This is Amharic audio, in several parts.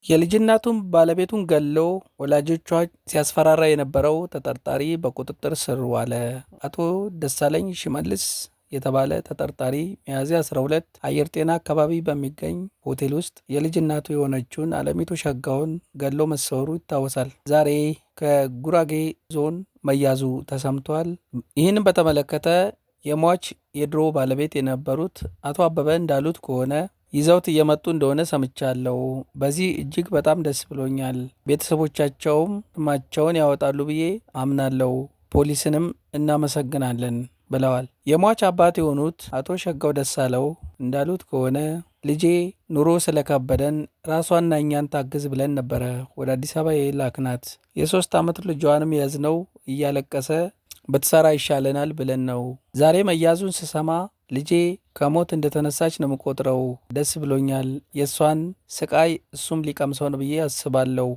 የልጅ ባለቤቱን ገሎ ወላጆቿ ሲያስፈራራ የነበረው ተጠርጣሪ በቁጥጥር ስር ዋለ። አቶ ደሳለኝ ሽመልስ የተባለ ተጠርጣሪ ሚያዝያ 12 አየር ጤና አካባቢ በሚገኝ ሆቴል ውስጥ የልጅ እናቱ የሆነችውን አለሚቱ ሸጋውን ገሎ መሰወሩ ይታወሳል። ዛሬ ከጉራጌ ዞን መያዙ ተሰምቷል። ይህንን በተመለከተ የሟች የድሮ ባለቤት የነበሩት አቶ አበበ እንዳሉት ከሆነ ይዘውት እየመጡ እንደሆነ ሰምቻለሁ። በዚህ እጅግ በጣም ደስ ብሎኛል። ቤተሰቦቻቸውም ስማቸውን ያወጣሉ ብዬ አምናለሁ። ፖሊስንም እናመሰግናለን ብለዋል። የሟች አባት የሆኑት አቶ ሸጋው ደሳለው እንዳሉት ከሆነ ልጄ ኑሮ ስለከበደን ራሷና እኛን ታግዝ ብለን ነበረ ወደ አዲስ አበባ የላክናት። የ3 ዓመት ልጇንም ያዝነው እያለቀሰ ብትሰራ ይሻለናል ብለን ነው። ዛሬ መያዙን ስሰማ ልጄ ከሞት እንደተነሳች ነው የምቆጥረው። ደስ ብሎኛል። የእሷን ስቃይ እሱም ሊቀምሰው ነው ብዬ አስባለሁ።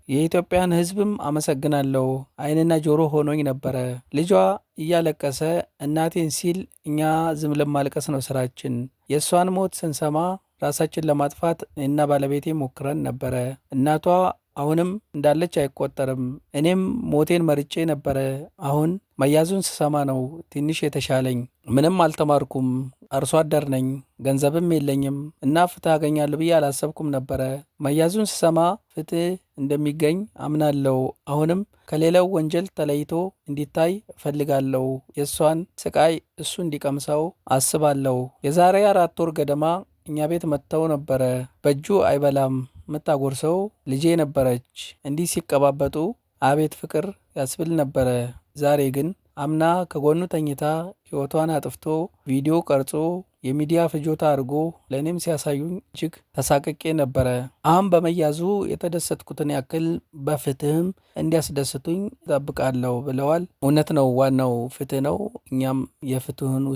የኢትዮጵያን ሕዝብም አመሰግናለሁ። ዓይንና ጆሮ ሆኖኝ ነበረ። ልጇ እያለቀሰ እናቴን ሲል እኛ ዝም ለማልቀስ ነው ስራችን። የእሷን ሞት ስንሰማ ራሳችን ለማጥፋት እና ባለቤቴ ሞክረን ነበረ። እናቷ አሁንም እንዳለች አይቆጠርም። እኔም ሞቴን መርጬ ነበረ። አሁን መያዙን ስሰማ ነው ትንሽ የተሻለኝ። ምንም አልተማርኩም፣ አርሶ አደር ነኝ፣ ገንዘብም የለኝም እና ፍትህ አገኛለሁ ብዬ አላሰብኩም ነበረ። መያዙን ስሰማ ፍትህ እንደሚገኝ አምናለሁ። አሁንም ከሌላው ወንጀል ተለይቶ እንዲታይ እፈልጋለሁ። የእሷን ስቃይ እሱ እንዲቀምሰው አስባለሁ። የዛሬ 4 ወር ገደማ እኛ ቤት መጥተው ነበረ። በእጁ አይበላም የምታጎርሰው ልጄ ነበረች። እንዲህ ሲቀባበጡ አቤት ፍቅር ያስብል ነበረ። ዛሬ ግን አምና ከጎኑ ተኝታ ሕይወቷን አጥፍቶ ቪዲዮ ቀርጾ የሚዲያ ፍጆታ አድርጎ ለእኔም ሲያሳዩኝ እጅግ ተሳቅቄ ነበረ። አሁን በመያዙ የተደሰትኩትን ያክል በፍትህም እንዲያስደስቱኝ እጠብቃለሁ ብለዋል። እውነት ነው፣ ዋናው ፍትህ ነው። እኛም የፍትህን ውስጥ